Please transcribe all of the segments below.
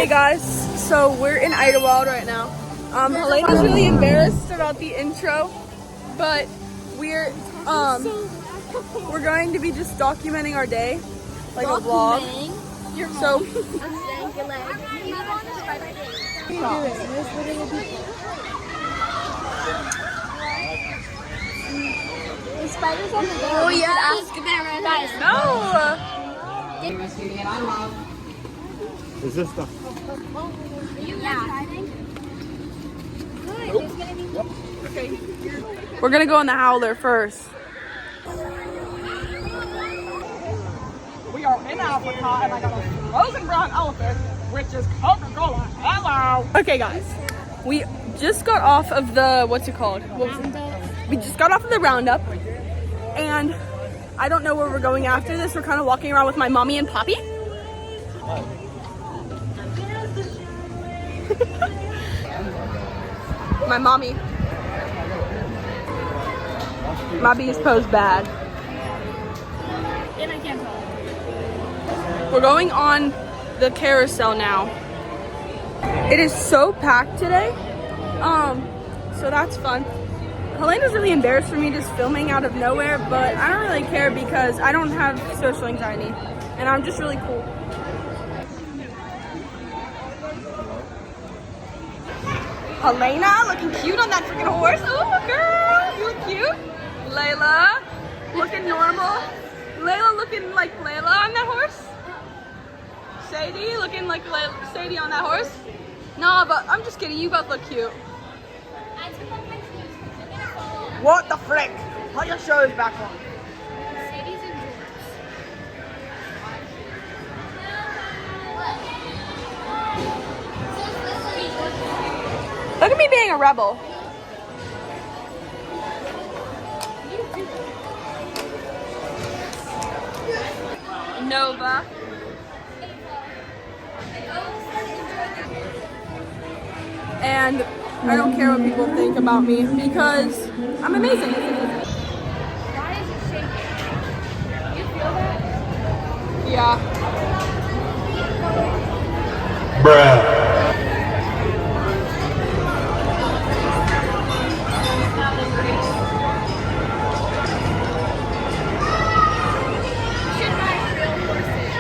Okay guys, so we're in Idlewild right now. Helena's really embarrassed about the intro, but we're going to be just documenting our day, like a vlog. So The spiders on the door. Oh yeah, ask them, guys. no. Is this the? Yeah. Okay. We're gonna go in the howler first. We are in Africa, and I got a frozen brown elephant, which is Coca-Cola. Hello. Okay, guys, we just got off of the we just got off of the roundup, and I don't know where we're going after this. We're kind of walking around with my mommy and poppy. My mommy. My bees pose bad. And I can't tell. We're going on the carousel now. It is so packed today. So that's fun. Helena's really embarrassed for me just filming out of nowhere, but I don't really care because I don't have social anxiety and I'm just really cool. Helena looking cute on that freaking horse. Oh girl, you look cute. Layla looking normal. Layla looking like Layla on that horse. Sadie looking like Sadie on that horse. Nah, but I'm just kidding. You both look cute. I took off my shoes because I'm gonna fall. What the frick? Put your shoes back on. Sadie's in jorts. Look at me being a rebel. Nova. And I don't care what people think about me because I'm amazing. Why is it shaking? You feel that? Yeah. Bruh. Should buy real horses.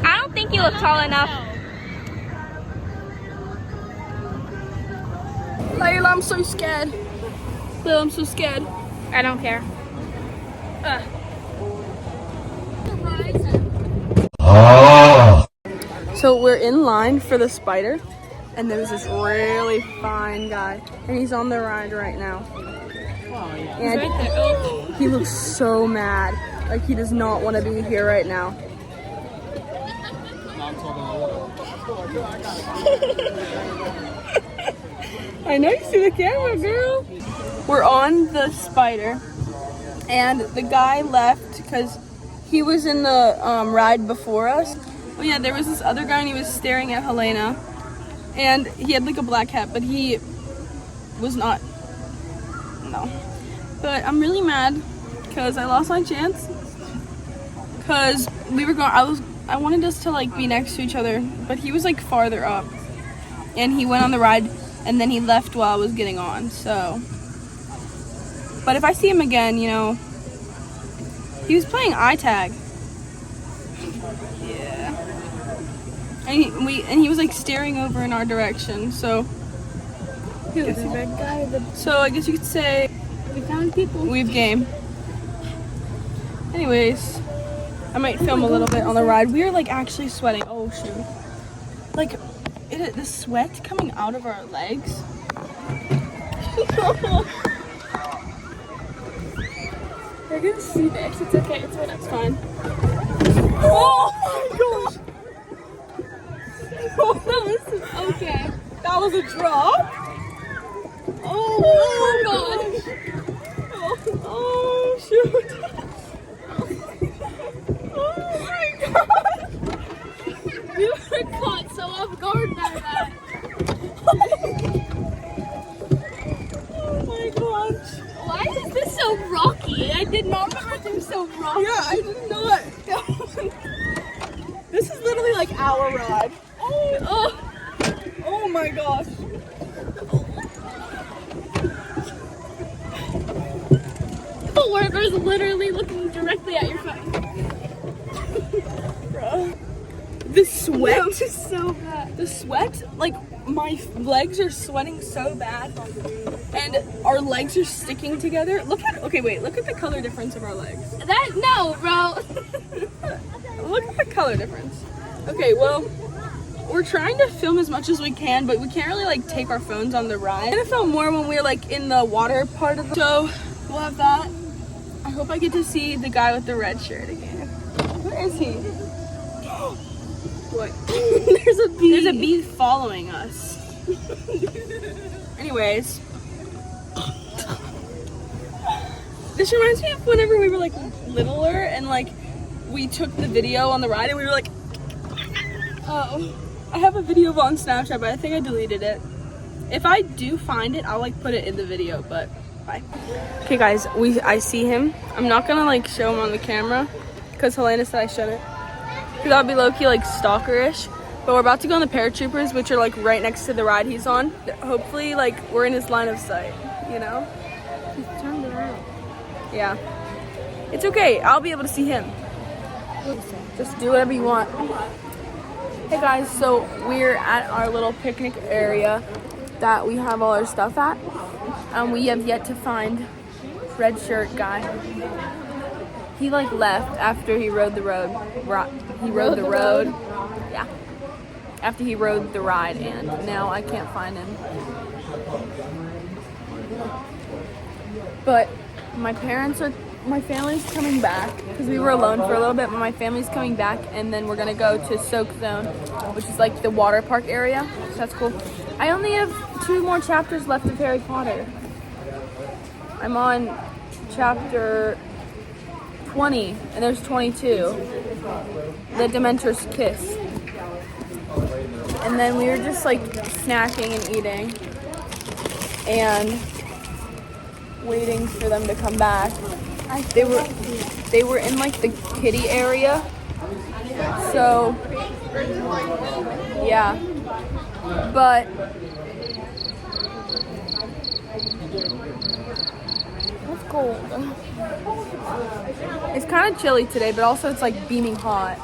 I don't think you look tall enough. Layla, I'm so scared. Layla, I'm so scared. I don't care. So we're in line for the spider, and there's this really fine guy, and he's on the ride right now. And he looks so mad, like he does not want to be here right now. I know you see the camera, girl. We're on the spider, and the guy left because he was in the ride before us. Oh yeah, there was this other guy and he was staring at Helena, and he had like a black hat, but he was not. No. But I'm really mad because I lost my chance. Because we were going, I wanted us to like be next to each other, but he was like farther up, and he went on the ride, and then he left while I was getting on. So, but if I see him again, you know, he was playing eye tag. Yeah, and he was like staring over in our direction. So, so I guess you could say We found people. we've game. Anyways, I might film a little bit on the ride. We are like actually sweating. Oh shoot! Like, the sweat coming out of our legs. They're gonna see this. It's okay. It's fine. Oh my gosh! No, this is okay. That was a drop. Oh my gosh! Oh shoot! Oh my god! We were caught so off guard by that. Oh my gosh! Why is this so rocky? I did not remember it to Yeah, I did not. This is literally like our ride. Oh my gosh. The worker's literally looking directly at your phone. Bro. The sweat is so bad. The sweat, like my legs are sweating so bad, and our legs are sticking together. Look at the color difference of our legs. No, bro. Look at the color difference. Okay, well, we're trying to film as much as we can, but we can't really like take our phones on the ride. I'm gonna film more when we're like in the water part of the so we'll have that. I hope I get to see the guy with the red shirt again. Where is he? What? There's a bee. There's a bee following us. Anyways. This reminds me of whenever we were like littler and like we took the video on the ride and we were like, oh. I have a video on Snapchat, but I think I deleted it. If I do find it, I'll like put it in the video, but bye. Okay guys, I see him. I'm not gonna like show him on the camera because Helena said I shouldn't. Because that would be low-key like stalker-ish. But we're about to go on the paratroopers, which are like right next to the ride he's on. Hopefully like we're in his line of sight, you know? He's turned around. Yeah. It's okay, I'll be able to see him. Just do whatever you want. Hey guys, so we're at our little picnic area that we have all our stuff at. We have yet to find red shirt guy. He like left after he rode the road. He rode the road. Yeah. After he rode the ride, and now I can't find him. But my family's coming back because we were alone for a little bit, but my family's coming back, and then we're gonna go to Soak Zone, which is like the water park area. So that's cool. I only have 2 more chapters left of Harry Potter. I'm on chapter 20, and there's 22. The Dementor's Kiss. And then we were just like snacking and eating and waiting for them to come back. They were in like the kiddie area. So yeah. But it's cold. It's kind of chilly today, but also it's like beaming hot.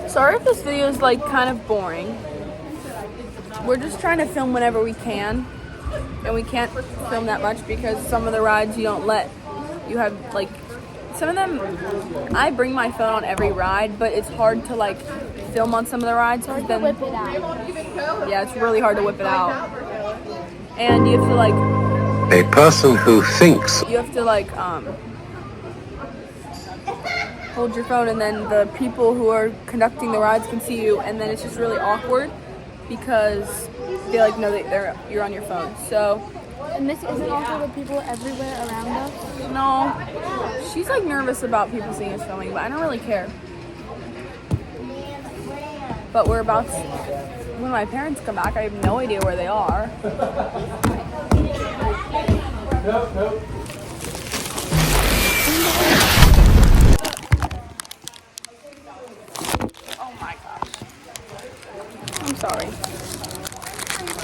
Sorry if this video is like kind of boring. We're just trying to film whenever we can, and we can't film that much because some of the rides you don't let, you have like, some of them, I bring my phone on every ride, but it's hard to like film on some of the rides. Hard to whip it out. Yeah, it's really hard to whip it out. And you have to like, a person who thinks. You have to like, hold your phone, and then the people who are conducting the rides can see you, and then it's just really awkward because they like know that you're on your phone. So, And this isn't also the people everywhere around us? no, she's like nervous about people seeing us filming, but I don't really care. But we're about to, when my parents come back, I have no idea where they are. Oh my gosh. I'm sorry.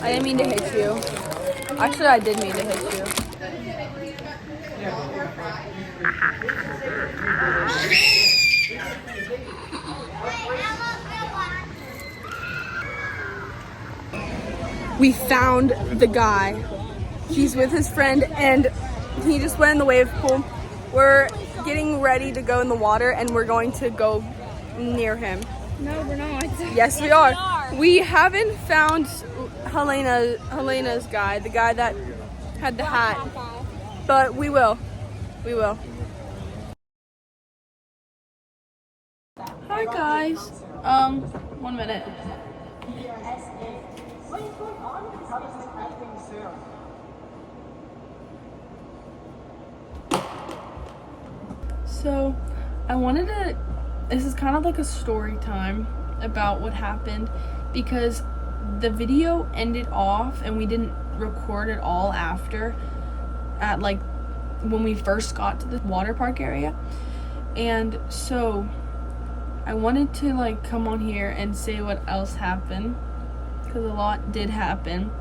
I didn't mean to hit you. Actually, I did mean to hit you. We found the guy. He's with his friend, and he just went in the wave pool. We're getting ready to go in the water, and we're going to go near him. No, we're not. Yes, we are. We haven't found Helena's guy, the guy that had the hat, but we will. We will. Hi guys. 1 minute. So, I wanted to, this is kind of like a story time about what happened because the video ended off and we didn't record it all after, at like when we first got to the water park area. And so I wanted to like come on here and say what else happened, because a lot did happen,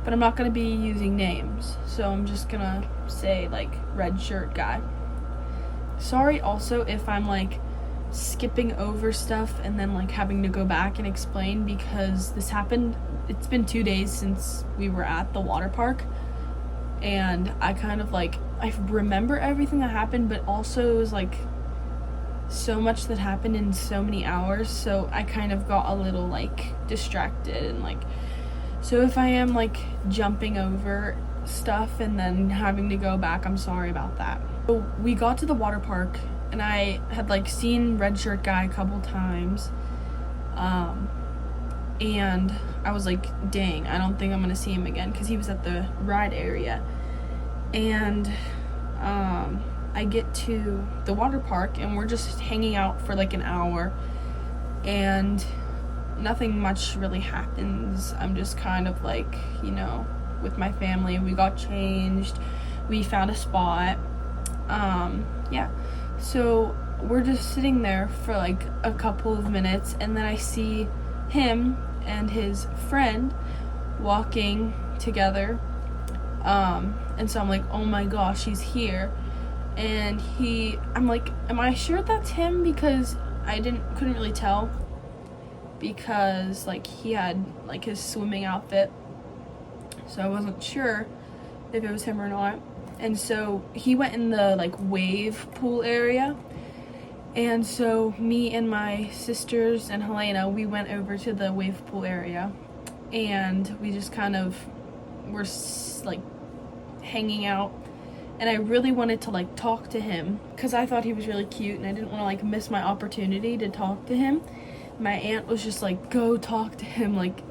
but I'm not going to be using names, so I'm just gonna say like red shirt guy. Sorry also if I'm like skipping over stuff and then like having to go back and explain, because this happened, it's been 2 days since we were at the water park, and I kind of like, I remember everything that happened, but also it was like so much that happened in so many hours, so I kind of got a little like distracted, and like, so if I am like jumping over stuff and then having to go back, I'm sorry about that. So we got to the water park, and I had like seen red shirt guy a couple times, and I was like, dang, I don't think I'm gonna see him again, because he was at the ride area. And I get to the water park, and we're just hanging out for like an hour, and nothing much really happens. I'm just kind of like, you know, with my family. We got changed, we found a spot, yeah, so we're just sitting there for like a couple of minutes, and then I see him and his friend walking together, and so I'm like, oh my gosh, he's here. And I'm like, am I sure that's him? Because I couldn't really tell, because like he had like his swimming outfit, so I wasn't sure if it was him or not. And so he went in the like wave pool area, and so me and my sisters and Helena, we went over to the wave pool area, and we just kind of were like hanging out. And I really wanted to like talk to him, because I thought he was really cute, and I didn't want to like miss my opportunity to talk to him. My aunt was just like, go talk to him, like,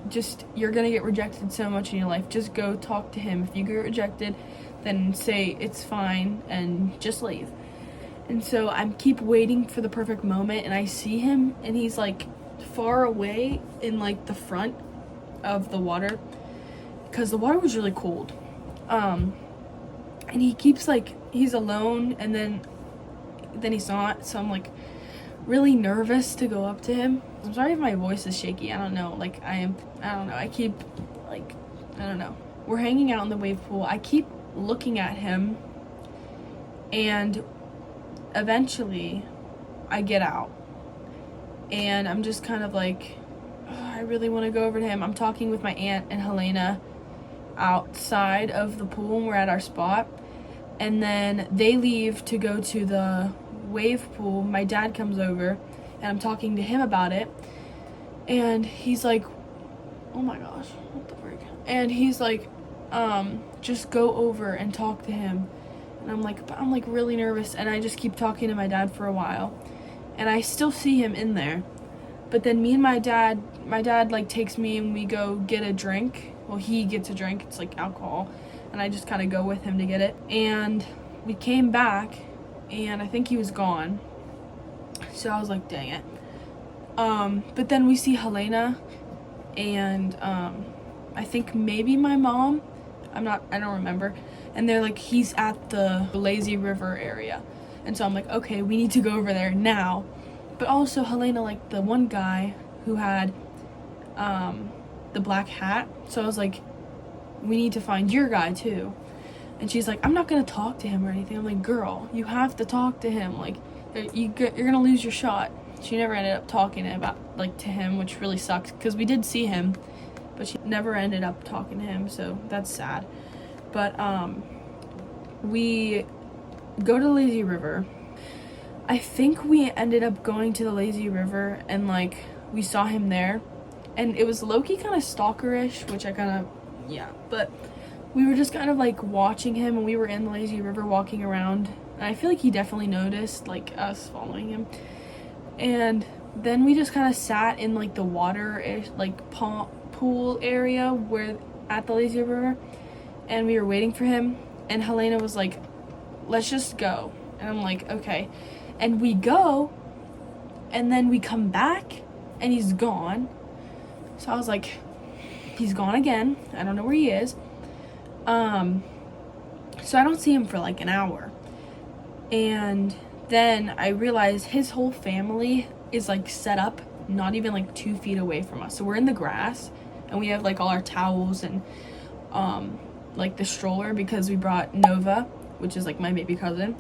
just, you're gonna get rejected so much in your life, just go talk to him. If you get rejected, then say it's fine and just leave. And so I keep waiting for the perfect moment, and I see him, and he's like far away in like the front of the water, because the water was really cold. And he keeps like, he's alone, and then he's not, so I'm like really nervous to go up to him. I'm sorry if my voice is shaky, I don't know, like I don't know, I keep like, I don't know. We're hanging out in the wave pool, I keep looking at him, and eventually I get out, and I'm just kind of like, oh, I really want to go over to him. I'm talking with my aunt and Helena outside of the pool, and we're at our spot, and then they leave to go to the wave pool. My dad comes over, and I'm talking to him about it, and he's like, oh my gosh, what the frick, and he's like, just go over and talk to him. And I'm like really nervous, and I just keep talking to my dad for a while, and I still see him in there. But then me and my dad like takes me, and we go get a drink. Well, he gets a drink, it's like alcohol, and I just kind of go with him to get it. And we came back, and I think he was gone, so I was like, dang it. But then we see Helena, and I think maybe my mom, I don't remember, and they're like, he's at the lazy river area. And so I'm like, okay, we need to go over there now. But also Helena liked the one guy who had the black hat, so I was like, we need to find your guy too. And she's like, I'm not gonna talk to him or anything. I'm like, girl, you have to talk to him, like you're gonna lose your shot. She never ended up talking to him, which really sucks, because we did see him, but she never ended up talking to him, so that's sad. But we go to the lazy river. I think we ended up going to the lazy river, and like we saw him there, and it was low-key kind of stalkerish, which I kind of, yeah, but we were just kind of like watching him, and we were in the lazy river walking around, and I feel like he definitely noticed like us following him. And then we just kind of sat in like the water like pool area where at the lazy river, and we were waiting for him, and Helena was like, let's just go. And I'm like, okay. And we go, and then we come back, and he's gone. So I was like, he's gone again, I don't know where he is. So I don't see him for like an hour. And then I realize his whole family is like set up not even like 2 feet away from us. So we're in the grass and we have like all our towels and like the stroller because we brought Nova, which is like my baby cousin.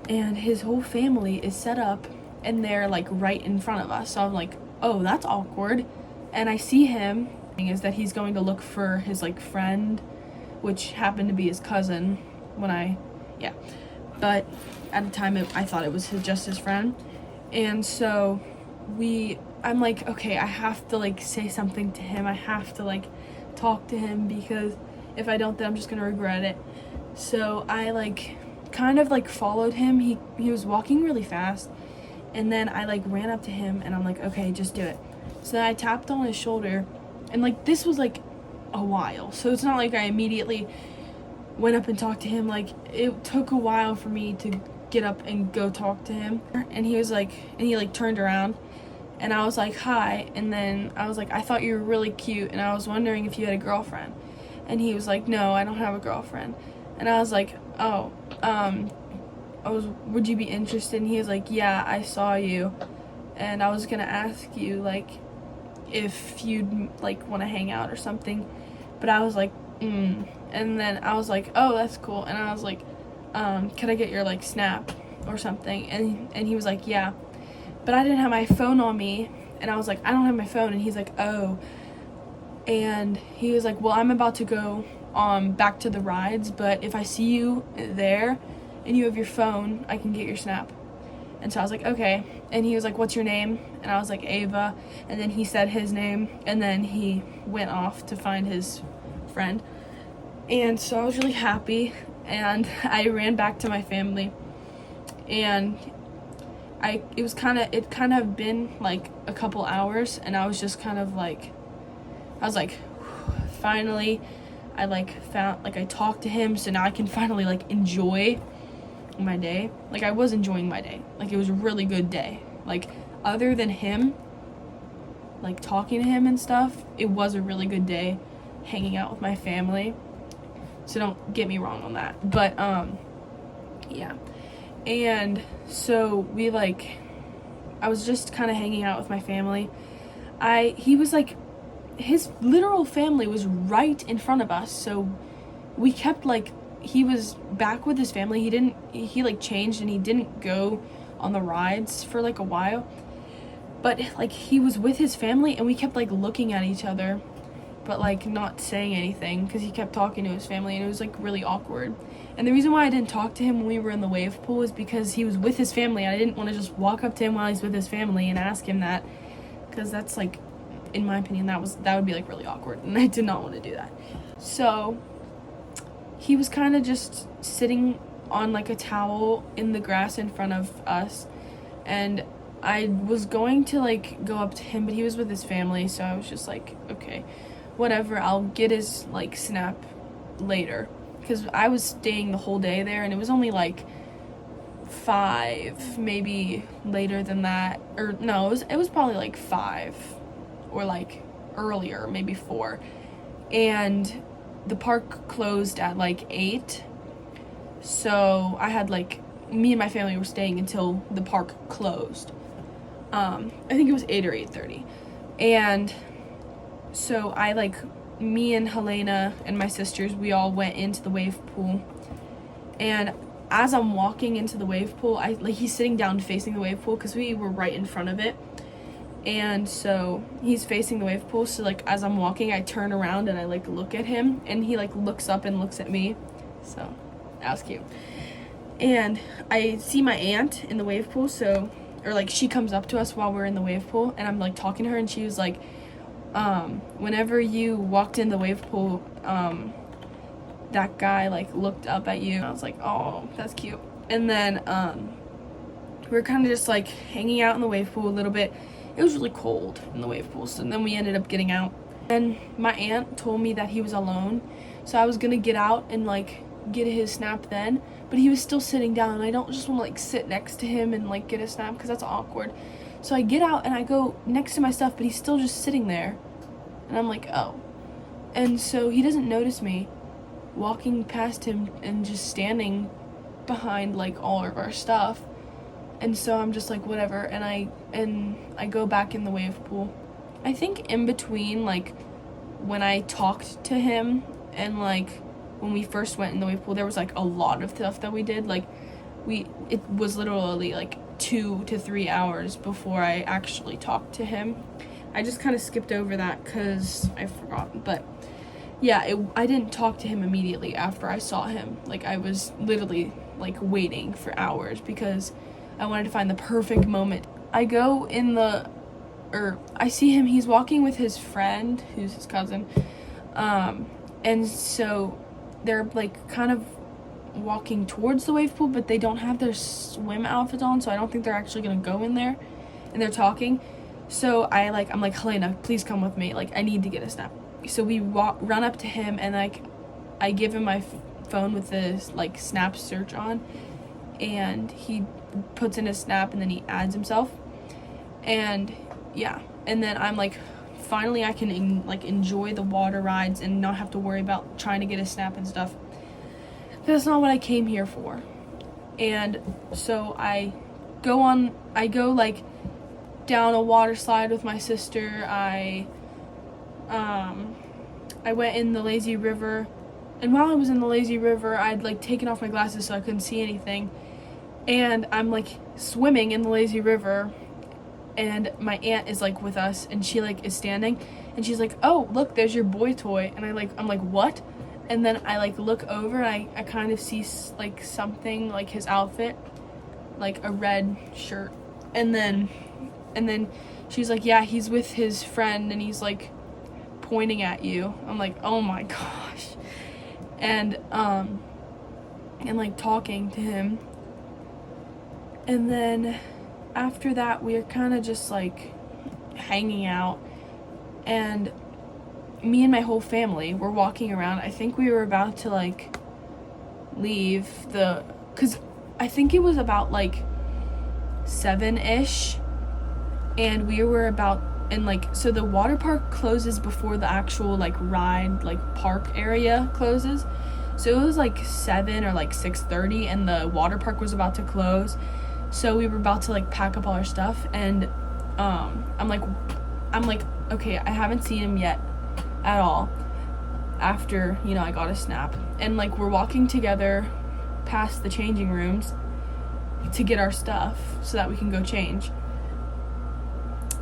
And his whole family is set up and they're like right in front of us. So I'm like, oh, that's awkward. And I see him, is that he's going to look for his like friend, which happened to be his cousin but at the time I thought it was just his friend. And so I'm like, okay, I have to like say something to him. I have to like talk to him because if I don't, then I'm just gonna regret it. So I like kind of like followed him. He was walking really fast, and then I like ran up to him and I'm like, okay, just do it. So then I tapped on his shoulder, and like this was like a while, so it's not like I immediately went up and talked to him. Like it took a while for me to get up and go talk to him. And he was like, and he like turned around and I was like, hi. And then I was like, I thought you were really cute and I was wondering if you had a girlfriend. And he was like, no, I don't have a girlfriend. And I was like, oh, would you be interested? And he was like, yeah, I saw you and I was gonna ask you like if you'd like want to hang out or something. But I was like, And then I was like, oh, that's cool. And I was like, could I get your like snap or something? And he was like, yeah. But I didn't have my phone on me. And I was like, I don't have my phone. And he's like, oh. And he was like, well, I'm about to go back to the rides, but if I see you there and you have your phone, I can get your snap. And so I was like, okay. And he was like, what's your name? And I was like, Ava. And then he said his name, and then he went off to find his friend. And so I was really happy, and I ran back to my family. And it kind of been like a couple hours, and I was just kind of like, I was like, finally, I like found, like I talked to him, so now I can finally like enjoy my day. Like I was enjoying my day. Like it was a really good day. Like other than him, like talking to him and stuff, it was a really good day hanging out with my family. So don't get me wrong on that. But yeah. And so I was just kind of hanging out with my family. He was like, his literal family was right in front of us, so we kept like, he was back with his family. He like changed and he didn't go on the rides for like a while, but like he was with his family and we kept like looking at each other but like not saying anything because he kept talking to his family, and it was like really awkward. And the reason why I didn't talk to him when we were in the wave pool was because he was with his family, and I didn't want to just walk up to him while he's with his family and ask him that, because that's like, in my opinion, that would be like really awkward, and I did not want to do that. So he was kind of just sitting on like a towel in the grass in front of us, and I was going to like go up to him, but he was with his family, so I was just like, okay, whatever, I'll get his like snap later, because I was staying the whole day there, and it was only like 5, maybe later than that, or no, it was probably like 5 or like earlier, maybe 4, and the park closed at like 8, so I had like, me and my family were staying until the park closed. I think it was 8 or 8:30, and so me and Helena and my sisters, we all went into the wave pool, and as I'm walking into the wave pool, he's sitting down facing the wave pool because we were right in front of it. And so he's facing the wave pool, so like as I'm walking, I turn around and I like look at him, and he like looks up and looks at me. So that was cute. And I see my aunt in the wave pool, she comes up to us while we're in the wave pool, and I'm like talking to her, and she was like, whenever you walked in the wave pool, that guy like looked up at you. And I was like, oh, that's cute. And then we were kind of just like hanging out in the wave pool a little bit. It was really cold in the wave pool, so then we ended up getting out. And my aunt told me that he was alone, so I was gonna get out and like get his snap then, but he was still sitting down, and I don't just want to like sit next to him and like get a snap because that's awkward. So I get out and I go next to my stuff, but he's still just sitting there, and I'm like, oh. And so he doesn't notice me walking past him and just standing behind like all of our stuff. And so I'm just like, whatever, and I go back in the wave pool. I think in between, like, when I talked to him and like when we first went in the wave pool, there was like a lot of stuff that we did. Like it was literally like 2 to 3 hours before I actually talked to him. I just kind of skipped over that because I forgot. But yeah, I didn't talk to him immediately after I saw him. Like, I was literally like waiting for hours because I wanted to find the perfect moment. I go in I see him, he's walking with his friend, who's his cousin, and so they're like kind of walking towards the wave pool, but they don't have their swim outfits on, so I don't think they're actually gonna go in there, and they're talking. So I'm like, Helena, please come with me, like, I need to get a snap. So we run up to him, and like, I give him my phone with this like snap search on, and he puts in his snap, and then he adds himself, and yeah, and then I'm like, finally I can enjoy the water rides and not have to worry about trying to get a snap and stuff. That's not what I came here for. And so I go like down a water slide with my sister. I went in the lazy river, and while I was in the lazy river, I'd like taken off my glasses so I couldn't see anything, and I'm like swimming in the lazy river, and my aunt is like with us, and she like is standing, and she's like, oh look, there's your boy toy. And I'm like, what? And then I like look over, and I kind of see like something like his outfit, like a red shirt, and then she's like, yeah, he's with his friend, and he's like pointing at you. I'm like, oh my gosh. And like talking to him, and then after that we are kind of just like hanging out, and me and my whole family were walking around. I think we were about to like leave because I think it was about like 7-ish, and we were about, and like, so the water park closes before the actual like ride, like park area closes. So it was like 7 or like 6:30, and the water park was about to close. So we were about to like pack up all our stuff, and I'm like, okay, I haven't seen him yet at all after, you know, I got a snap. And like, we're walking together past the changing rooms to get our stuff so that we can go change.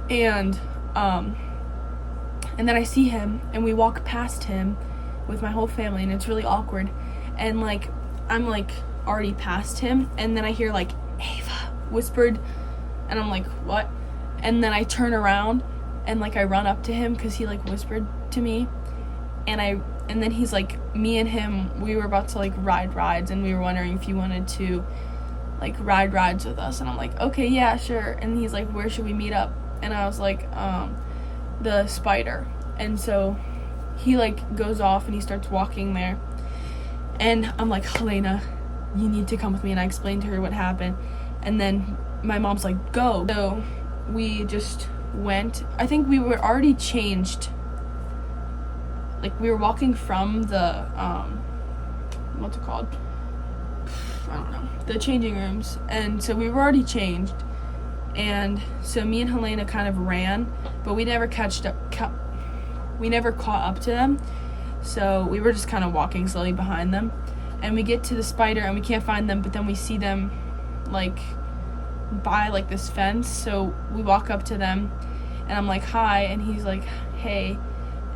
And then I see him, and we walk past him with my whole family, and it's really awkward. And like, I'm like already past him, and then I hear like, Ava whispered, and I'm like, what? And then I turn around, and like I run up to him because he like whispered to me, and then he's like, me and him, we were about to like ride rides, and we were wondering if you wanted to like ride rides with us. And I'm like, okay, yeah, sure. And he's like, where should we meet up? And I was like, the Spider. And so he like goes off, and he starts walking there, and I'm like, Helena, you need to come with me. And I explained to her what happened, and then my mom's like, go. So we just went. I think we were already changed. Like, we were walking from the what's it called, I don't know, the changing rooms, and so we were already changed. And so me and Helena kind of ran, but we never caught up to them. So we were just kind of walking slowly behind them, and we get to the Spider, and we can't find them, but then we see them like by like this fence. So we walk up to them, and I'm like, hi, and he's like, hey,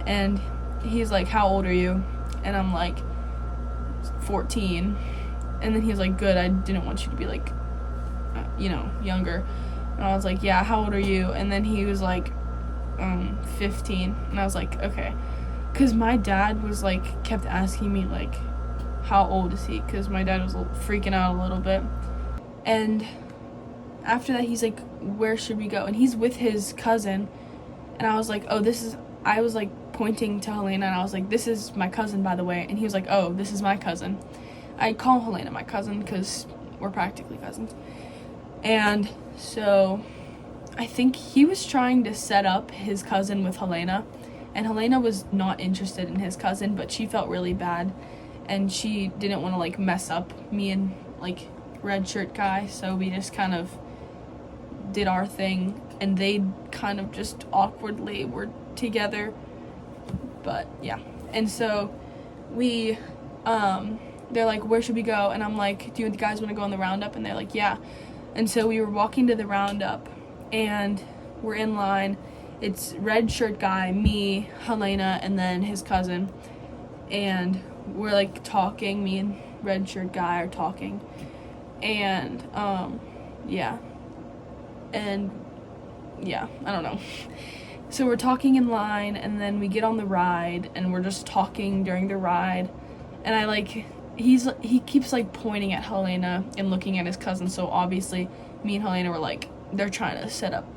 and he's like, how old are you? And I'm like, 14. And then he's like, good, I didn't want you to be like, younger. And I was like, yeah, how old are you? And then he was like, 15. And I was like, okay. Because my dad was like, kept asking me like, how old is he? Because my dad was freaking out a little bit. And after that, he's like, where should we go? And he's with his cousin. And I was like, I was like pointing to Helena, and I was like, this is my cousin, by the way. And he was like, oh, this is my cousin. I call Helena my cousin because we're practically cousins. And so I think he was trying to set up his cousin with Helena, and Helena was not interested in his cousin, but she felt really bad. and she didn't want to like mess up me and like red shirt guy, so we just kind of did our thing, and they kind of just awkwardly were together. But yeah, and so we they're like, where should we go? And I'm like, do you guys want to go on the roundup? And they're like, yeah. And so we were walking to the roundup, and we're in line. It's red shirt guy, me, Helena, and then his cousin, and we're like talking. Me and red shirt guy are talking, and yeah, I don't know. So we're talking in line, and then we get on the ride, and we're just talking during the ride, and I like, he keeps like pointing at Helena and looking at his cousin, so obviously me and Helena were like, they're trying to set up,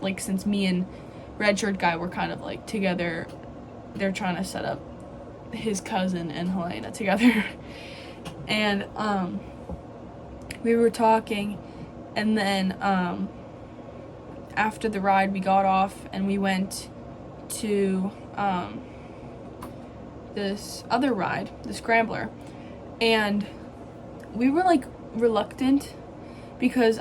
like, since me and red shirt guy were kind of like together, they're trying to set up his cousin and Helena together. And we were talking, and then after the ride we got off and we went to this other ride, the Scrambler, and we were like reluctant because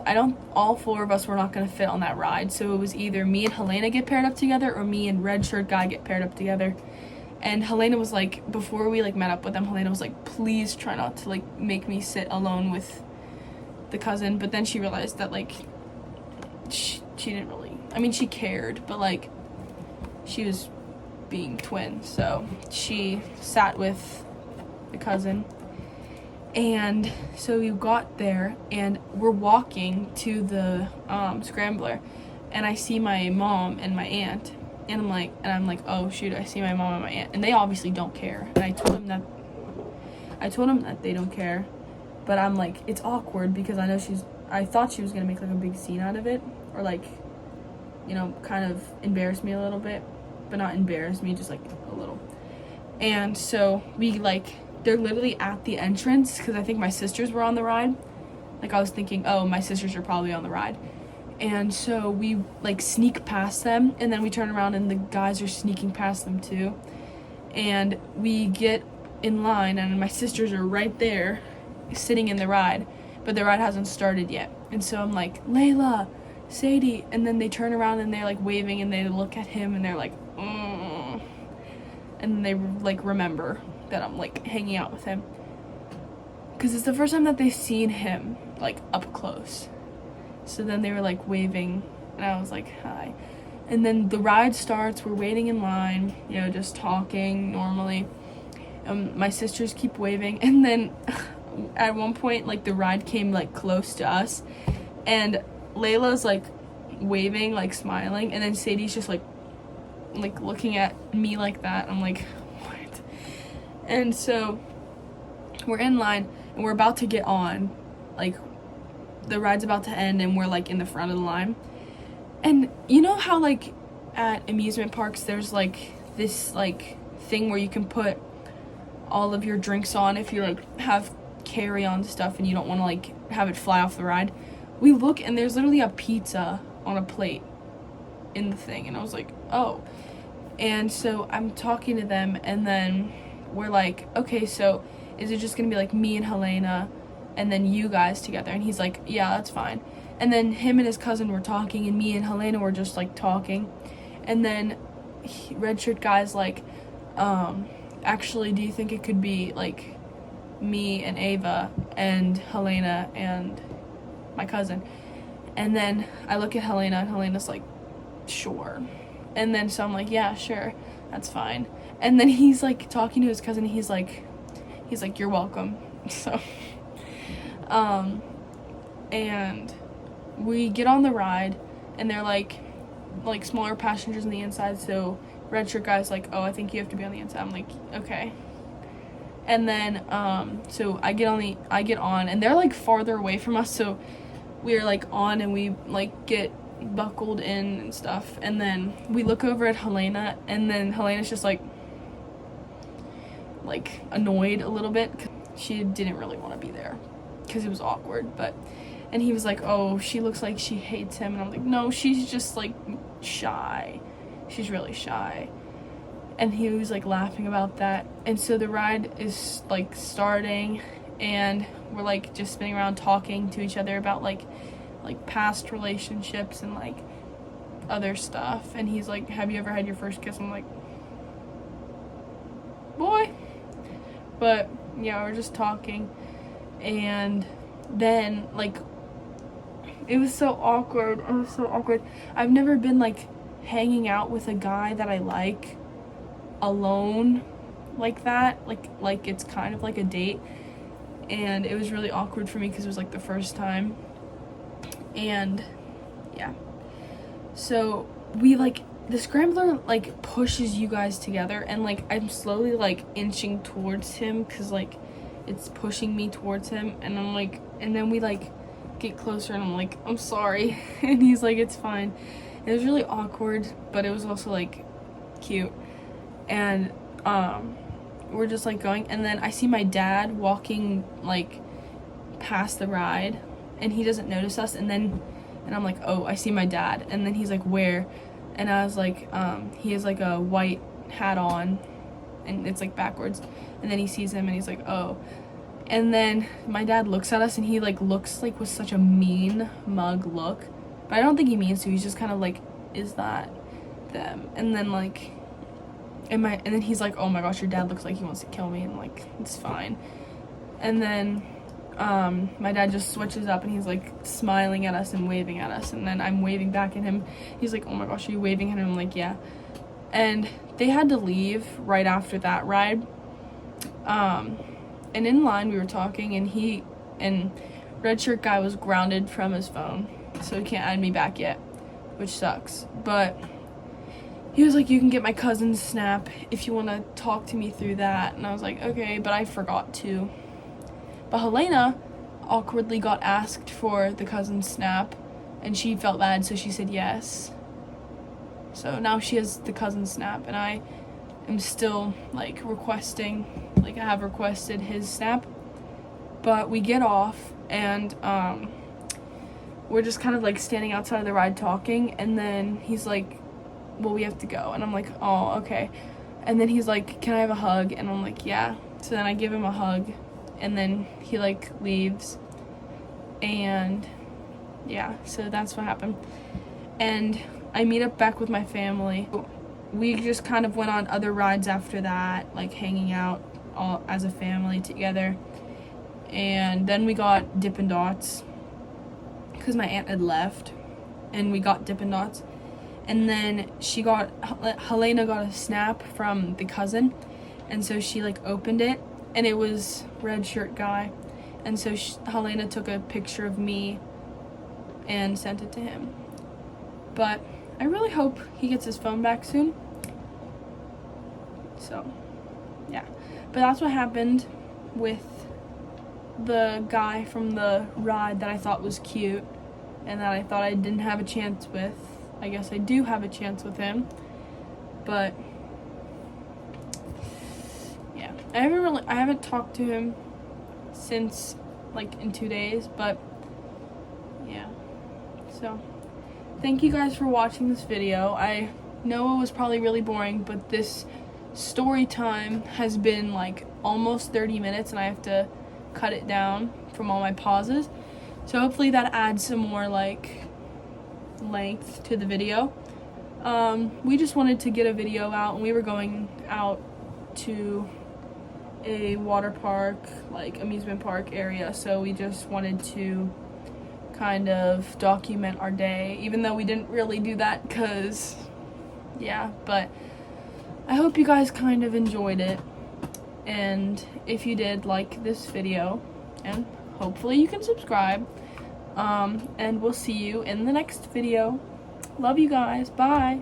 all four of us were not going to fit on that ride, so it was either me and Helena get paired up together or me and red shirt guy get paired up together. And Helena was like, before we like met up with them, Helena was like, please try not to like make me sit alone with the cousin. But then she realized that like she didn't really, I mean, she cared, but like she was being twins, so she sat with the cousin. And so we got there, and we're walking to the Scrambler, and I see my mom and my aunt, and I'm like, oh shoot, I see my mom and my aunt, and they obviously don't care. And I told them that they don't care, but I'm like, it's awkward because I thought she was gonna make like a big scene out of it, or like, you know, kind of embarrass me a little bit, but not embarrass me, just like a little. And so we like, they're literally at the entrance, because I think my sisters were on the ride. Like, I was thinking, oh, my sisters are probably on the ride. And so we, like, sneak past them, and then we turn around, and the guys are sneaking past them, too. And we get in line, and my sisters are right there, sitting in the ride, but the ride hasn't started yet. And so I'm like, Layla, Sadie, and then they turn around, and they're, like, waving, and they look at him, and they're like, and then they, like, remember that I'm like hanging out with him, because it's the first time that they've seen him like up close. So then they were like waving, and I was like, hi. And then the ride starts, we're waiting in line, you know, just talking normally. My sisters keep waving, and then at one point like the ride came like close to us, and Layla's like waving, like smiling, and then Sadie's just like looking at me like that. I'm like, and so we're in line, and we're about to get on, like the ride's about to end, and we're like in the front of the line. And you know how like at amusement parks there's like this like thing where you can put all of your drinks on if you like have carry-on stuff and you don't want to like have it fly off the ride? We look, and there's literally a pizza on a plate in the thing, and I was like, oh. And so I'm talking to them, and then we're like, okay, so is it just gonna be like me and Helena and then you guys together? And he's like, yeah, that's fine. And then him and his cousin were talking, and me and Helena were just like talking, and then red shirt guy's like, actually, do you think it could be like me and Ava and Helena and my cousin? And then I look at Helena, and Helena's like, sure. And then so I'm like, yeah, sure, that's fine. And then he's like talking to his cousin, and he's like, you're welcome. So and we get on the ride, and they're like smaller passengers on the inside, so red shirt guy's like, oh, I think you have to be on the inside. I'm like, okay. And then so I get on, and they're like farther away from us, so we're like on, and we like get buckled in and stuff. And then we look over at Helena, and then Helena's just like annoyed a little bit. She didn't really want to be there because it was awkward. And he was like, oh, she looks like she hates him. And I'm like, no, she's just like shy. She's really shy. And he was like laughing about that. And so the ride is like starting, and we're like just spinning around talking to each other about like past relationships and like other stuff. And he's like, have you ever had your first kiss? I'm like, boy. But yeah, we're just talking, and then like it was so awkward. It was so awkward. I've never been like hanging out with a guy that I like alone like that, like it's kind of like a date, and it was really awkward for me because it was like the first time. And yeah, so we like, the scrambler like pushes you guys together, and like I'm slowly like inching towards him because like it's pushing me towards him, and I'm like, and then we like get closer, and I'm like, I'm sorry. And he's like, it's fine. It was really awkward, but it was also like cute. And we're just like going, and then I see my dad walking like past the ride, and he doesn't notice us, and I'm like, oh, I see my dad. And then he's like, where? And I was like, he has like a white hat on, and it's like backwards. And then he sees him, and he's like, oh. And then my dad looks at us, and he like looks like with such a mean mug look, but I don't think he means to. He's just kind of like, is that them? And then like, and then he's like, oh my gosh, your dad looks like he wants to kill me. And like, it's fine. And then my dad just switches up, and he's like smiling at us and waving at us, and then I'm waving back at him. He's like, oh my gosh, are you waving at him? I'm like, yeah. And they had to leave right after that ride, and in line we were talking, and red shirt guy was grounded from his phone, so he can't add me back yet, which sucks. But he was like, you can get my cousin's snap if you want to talk to me through that. And I was like, okay, but I forgot to. But Helena awkwardly got asked for the cousin's snap, and she felt bad, so she said yes. So now she has the cousin's snap, and I am still like requesting, like I have requested his snap. But we get off, and we're just kind of like standing outside of the ride talking, and then he's like, well, we have to go. And I'm like, oh, okay. And then he's like, can I have a hug? And I'm like, yeah. So then I give him a hug, and then he like leaves, and yeah, so that's what happened. And I meet up back with my family. We just kind of went on other rides after that, like hanging out all as a family together. And then we got Dippin' Dots because my aunt had left, and we got Dippin' Dots. And then Helena got a snap from the cousin, and so she like opened it, and it was red shirt guy, and so Helena took a picture of me and sent it to him. But I really hope he gets his phone back soon. So yeah, but that's what happened with the guy from the ride that I thought was cute and that I thought I didn't have a chance with. I guess I do have a chance with him, but yeah, I haven't talked to him since like in 2 days, but yeah. So thank you guys for watching this video. I know it was probably really boring, but this story time has been like almost 30 minutes, and I have to cut it down from all my pauses, so hopefully that adds some more like length to the video. We just wanted to get a video out, and we were going out to a water park, like amusement park area, so we just wanted to kind of document our day, even though we didn't really do that because yeah. But I hope you guys kind of enjoyed it, and if you did, like this video, and hopefully you can subscribe. And we'll see you in the next video. Love you guys. Bye.